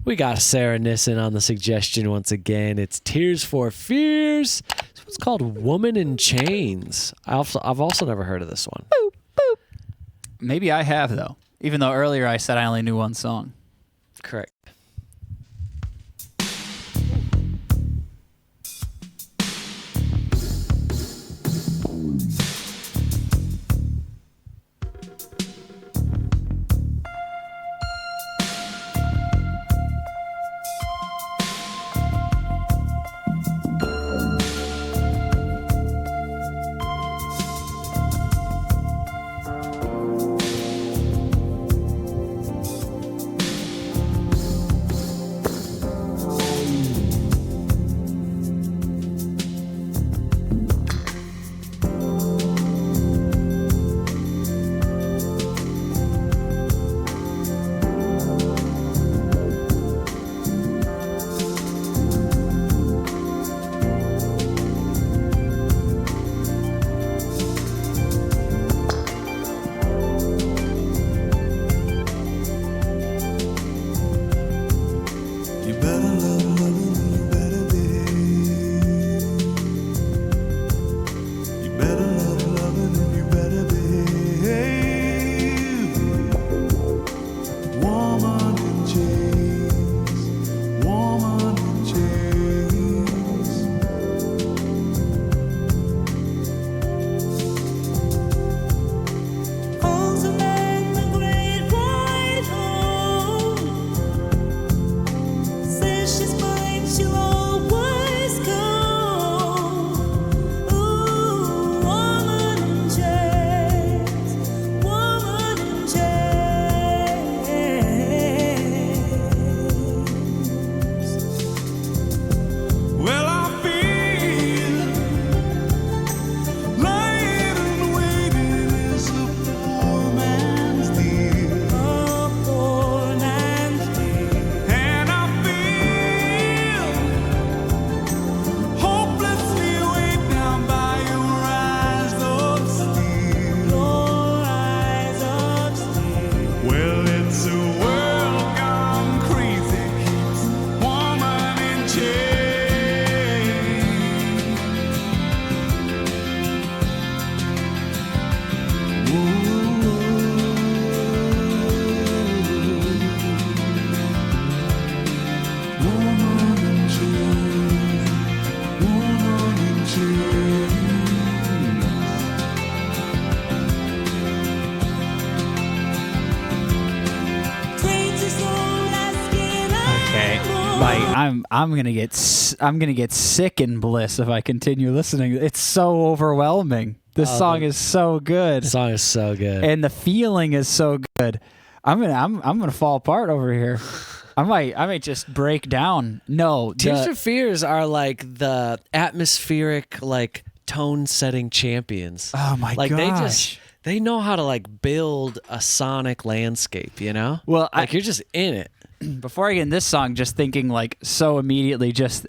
We got Sara Nissen on the suggestion once again. It's Tears for Fears. This one's called Woman in Chains. I've also never heard of this one. Boop, boop. Maybe I have, though. Even though earlier I said I only knew one song. Correct. I'm gonna get sick in bliss if I continue listening. It's so overwhelming. This song is so good. The song is so good, and the feeling is so good. I'm gonna fall apart over here. I might just break down. No, Tears for Fears are like the atmospheric, like tone-setting champions. Oh my gosh. They know how to like build a sonic landscape. You know, well, like you're just in it. Before I get in this song, just thinking like so immediately, just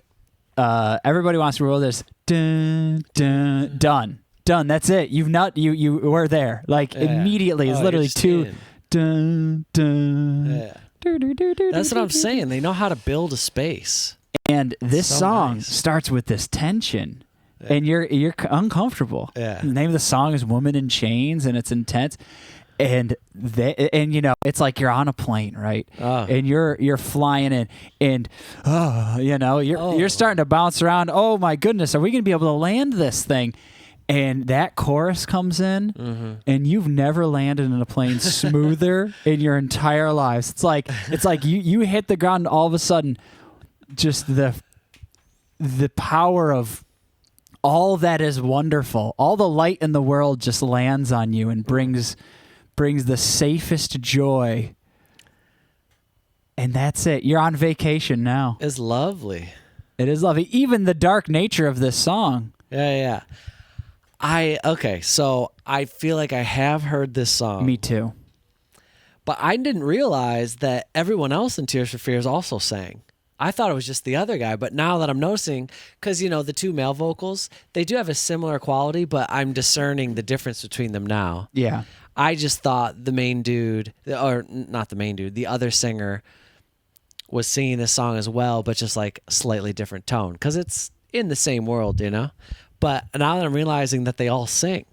Everybody Wants to Rule This. Dun, dun, done. That's it. You were there. Like immediately. It's literally two. Dun, dun. Yeah. That's what I'm saying. They know how to build a space. And this song starts with this tension, and you're uncomfortable. Yeah. The name of the song is "Woman in Chains," and it's intense. And you know, it's like you're on a plane, right? Oh. And you're flying in, and you know, you're starting to bounce around. Oh my goodness, are we going to be able to land this thing? And that chorus comes in, and you've never landed in a plane smoother in your entire lives. It's like you hit the ground, and all of a sudden, just the power of all that is wonderful, all the light in the world just lands on you and brings the safest joy. And that's it. You're on vacation now. It's lovely. It is lovely. Even the dark nature of this song. Yeah. So I feel like I have heard this song. Me too. But I didn't realize that everyone else in Tears for Fears also sang. I thought it was just the other guy, but now that I'm noticing, because, you know, the two male vocals, they do have a similar quality, but I'm discerning the difference between them now. Yeah. I just thought the main dude, or not the main dude, the other singer was singing this song as well, but just like a slightly different tone because it's in the same world, you know? But now that I'm realizing that they all sing,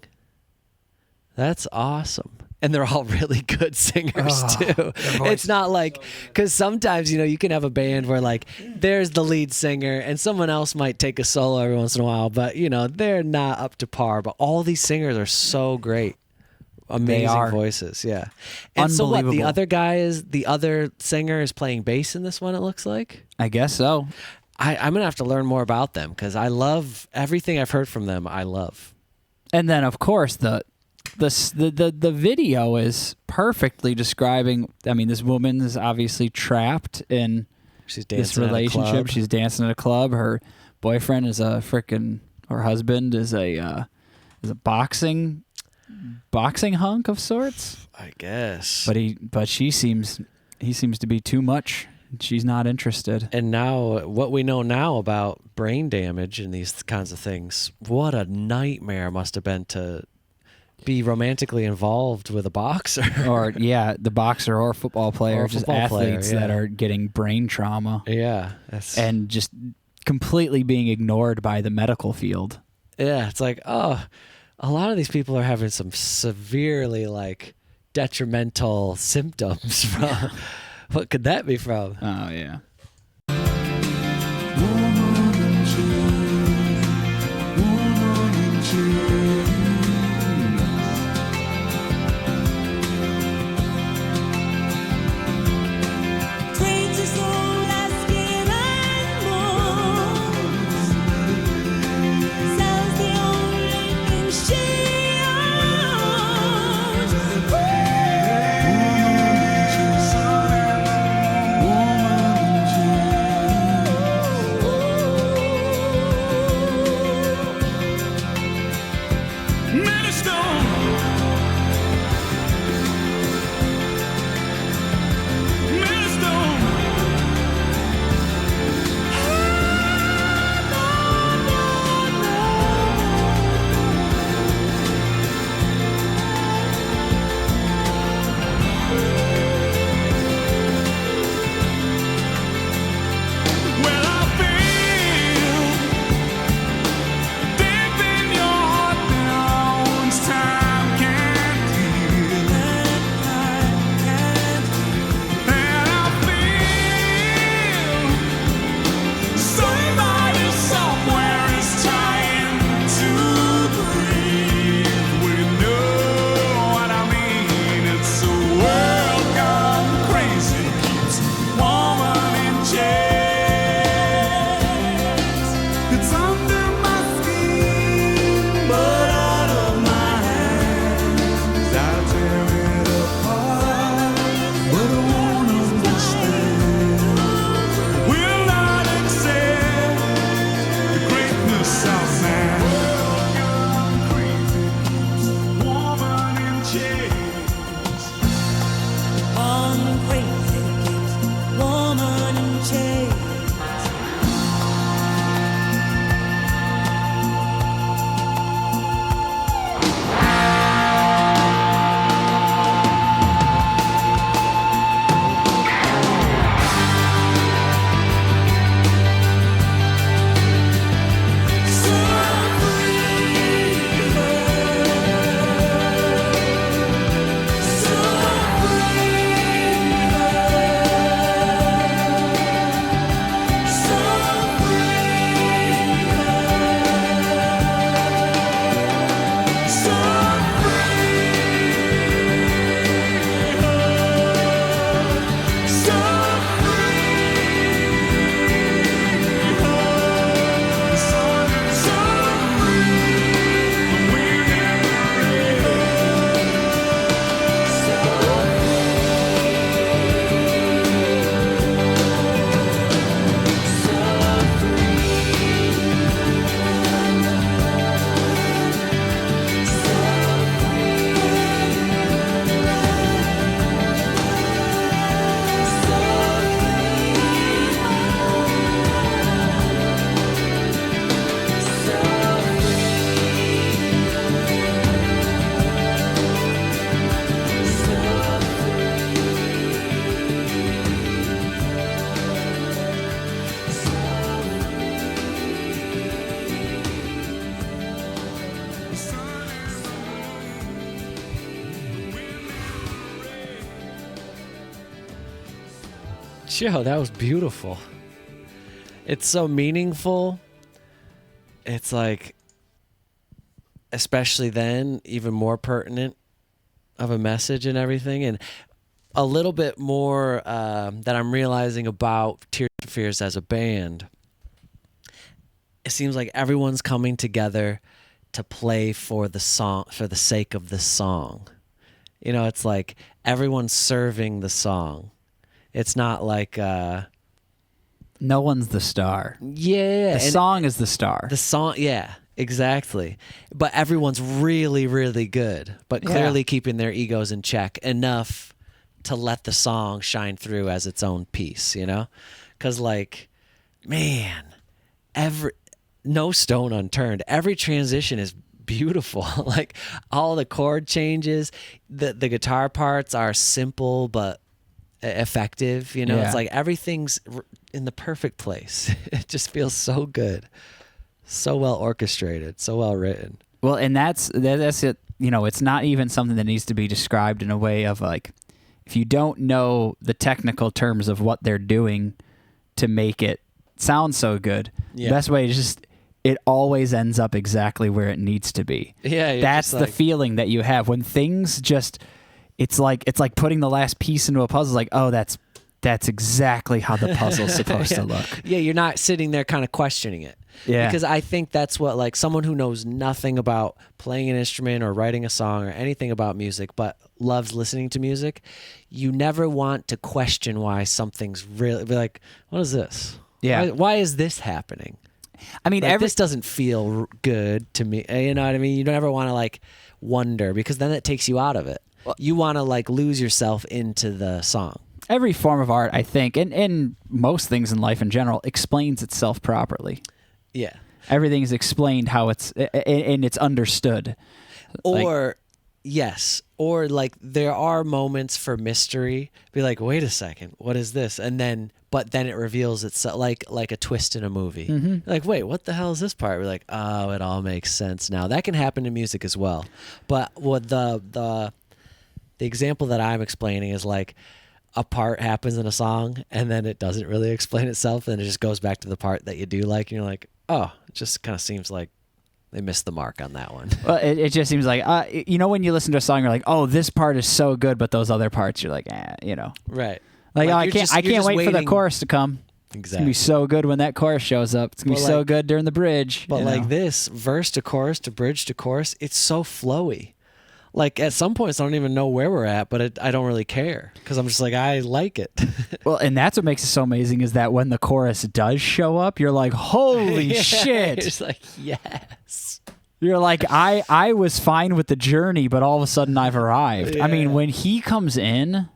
that's awesome. And they're all really good singers too. It's not like, because sometimes, you know, you can have a band where like there's the lead singer and someone else might take a solo every once in a while, but you know, they're not up to par. But all these singers are so great. Amazing voices. Yeah. And so what, the other singer is playing bass in this one, it looks like? I guess so. I'm going to have to learn more about them because I love everything I've heard from them. I love. And then, of course, the video is perfectly describing. I mean, this woman is obviously trapped in this relationship. She's dancing at a club. Her boyfriend is her husband is a boxing hunk of sorts, I guess. But he seems to be too much. She's not interested. And now, what we know now about brain damage and these kinds of things, what a nightmare must have been to be romantically involved with a boxer. Or, the boxer or football player, just athletes that are getting brain trauma. Yeah. And just completely being ignored by the medical field. Yeah, it's like, a lot of these people are having some severely, like, detrimental symptoms from... What could that be from? Oh, yeah. Joe, that was beautiful. It's so meaningful. It's like, especially then, even more pertinent of a message and everything. And a little bit more that I'm realizing about Tears for Fears as a band. It seems like everyone's coming together to play for the song, for the sake of the song. You know, it's like everyone's serving the song. It's not like no one's the star. Yeah, the song is the star. The song, yeah, exactly. But everyone's really, really good, but clearly keeping their egos in check enough to let the song shine through as its own piece, you know? Because, like, man, no stone unturned. Every transition is beautiful. Like, all the chord changes, the guitar parts are simple but effective, you know? It's like everything's in the perfect place. It just feels so good. So well orchestrated, so well written. Well, and that's it. You know, it's not even something that needs to be described in a way of like, if you don't know the technical terms of what they're doing to make it sound so good, the best way is just, it always ends up exactly where it needs to be. Yeah, that's the feeling that you have when things just, it's like putting the last piece into a puzzle. Like, oh, that's exactly how the puzzle's supposed to look. Yeah, you're not sitting there kind of questioning it. Yeah. Because I think that's what, like, someone who knows nothing about playing an instrument or writing a song or anything about music, but loves listening to music, you never want to question why something's really, be like, what is this? Yeah. Why is this happening? I mean, like, this doesn't feel good to me. You know what I mean? You don't ever want to, like, wonder, because then it takes you out of it. You want to, like, lose yourself into the song. Every form of art, I think, and most things in life in general, explains itself properly. Yeah. Everything is explained how it's, and it's understood. Or, yes. Or, like, there are moments for mystery. Be like, wait a second, what is this? And then, but then it reveals itself, like a twist in a movie. Mm-hmm. Like, wait, what the hell is this part? We're like, oh, it all makes sense now. That can happen in music as well. But what the example that I'm explaining is like, a part happens in a song and then it doesn't really explain itself, and it just goes back to the part that you do like, and you're like, oh, it just kind of seems like they missed the mark on that one. Well, it just seems like, you know, when you listen to a song, you're like, oh, this part is so good, but those other parts, you're like, you know. Right. Like, oh, I can't wait for the chorus to come. Exactly. It's going to be so good when that chorus shows up. It's going to be so good during the bridge. But like this, verse to chorus to bridge to chorus, it's so flowy. Like, at some points, I don't even know where we're at, but I don't really care, because I'm just like, I like it. Well, and that's what makes it so amazing, is that when the chorus does show up, you're like, holy shit. It's like, yes. You're like, I was fine with the journey, but all of a sudden I've arrived. Yeah. I mean, when he comes in,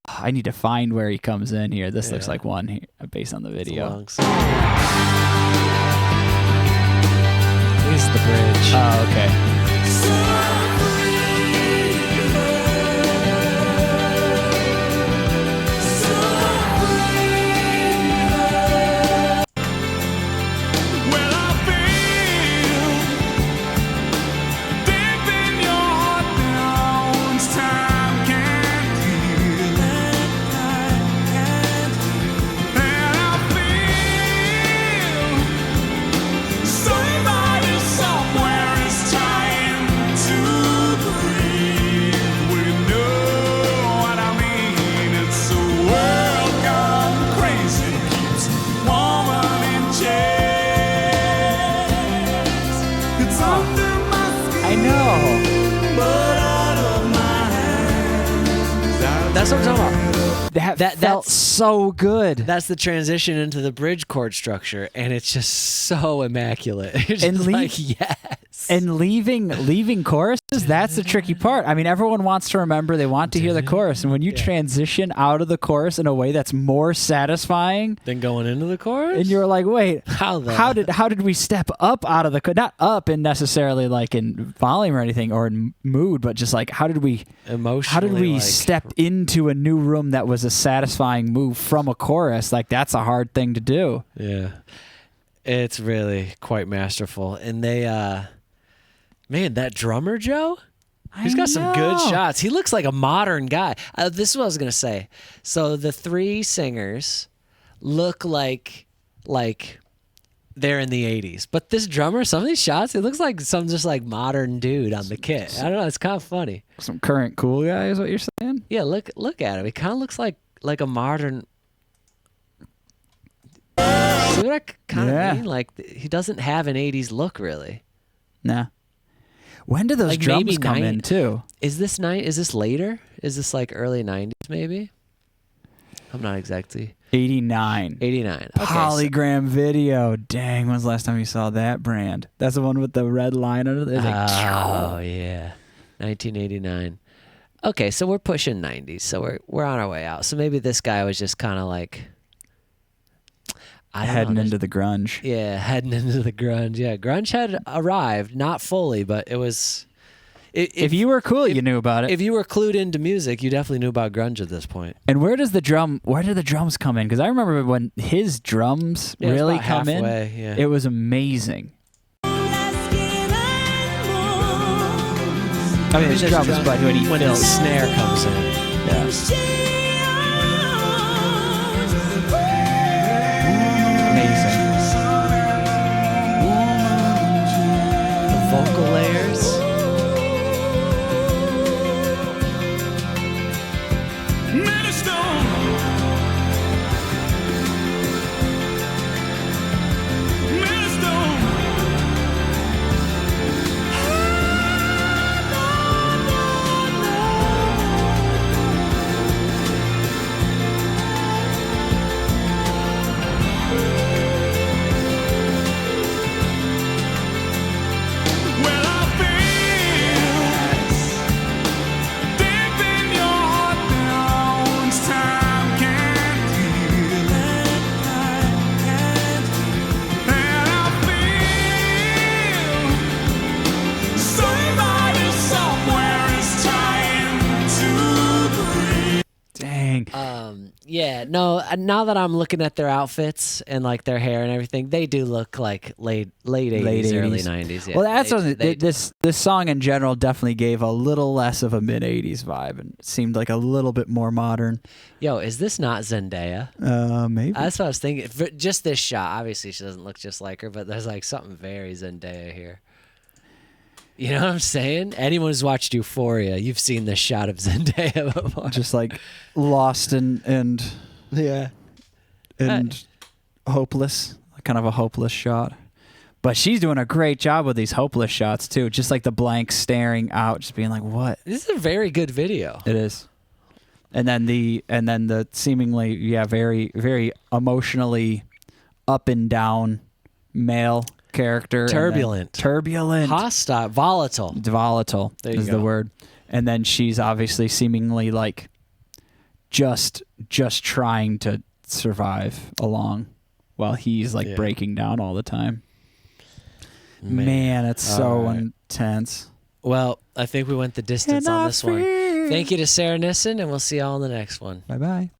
I need to find where he comes in here. This looks like one here, based on the video. It's a long song. This is the bridge. Oh, okay. That's what I'm talking about. That felt so good. That's the transition into the bridge chord structure, and it's just so immaculate. It's And just like, yes. And leaving choruses, that's the tricky part. I mean, everyone wants to remember, they want to hear the chorus, and when you transition out of the chorus in a way that's more satisfying Then going into the chorus? and you're like, wait, How did we step up out of the not up in necessarily like in volume or anything or in mood, but just like how did we emotionally, step into a new room that was a satisfying move from a chorus? Like, that's a hard thing to do. Yeah. It's really quite masterful. And they man, that drummer, Joe, He's got some good shots. He looks like a modern guy. This is what I was gonna say. So the three singers look like they're in the 80s, but this drummer, some of these shots, it looks like some just like modern dude on the kit. I don't know. It's kind of funny. Some current cool guy is what you're saying? Yeah, look at him. He kind of looks like a modern. See what I kind of mean? Like he doesn't have an 80s look really. Nah. When do those Like drums maybe come in too? Is this later? Is this like early 90s maybe? I'm not exactly. 89. 89. Okay, Polygram video. Dang, when's the last time you saw that brand? That's the one with the red line under it. Oh yeah, 1989. Okay, so we're pushing 90s, so we're on our way out. So maybe this guy was just kind of like heading into the grunge. Yeah, heading into the grunge. Yeah, grunge had arrived, not fully, but it was. If you were cool, you knew about it. If you were clued into music, you definitely knew about grunge at this point. And where did the drums come in? Because I remember when his drums really come in, it was amazing. I mean, his drums, but when the snare comes in. Yeah. Amazing. The vocal layers. Yeah, no, now that I'm looking at their outfits and like their hair and everything, they do look like late 80s, early 90s. Yeah, well, that's this song in general definitely gave a little less of a mid 80s vibe and seemed like a little bit more modern. Yo, is this not Zendaya? Maybe. That's what I was thinking. Just this shot, obviously she doesn't look just like her, but there's like something very Zendaya here. You know what I'm saying? Anyone who's watched Euphoria, you've seen this shot of Zendaya before. Just like lost and hopeless, kind of a hopeless shot. But she's doing a great job with these hopeless shots too. Just like the blank staring out, just being like, "What?" This is a very good video. It is. And then the seemingly very very emotionally up and down male character. Turbulent. Hostile. Volatile. Volatile is the word. And then she's obviously seemingly like just trying to survive along while he's like breaking down all the time. Man, it's so intense. Well, I think we went the distance on this one. Thank you to Sara Nissen, and we'll see y'all on the next one. Bye-bye.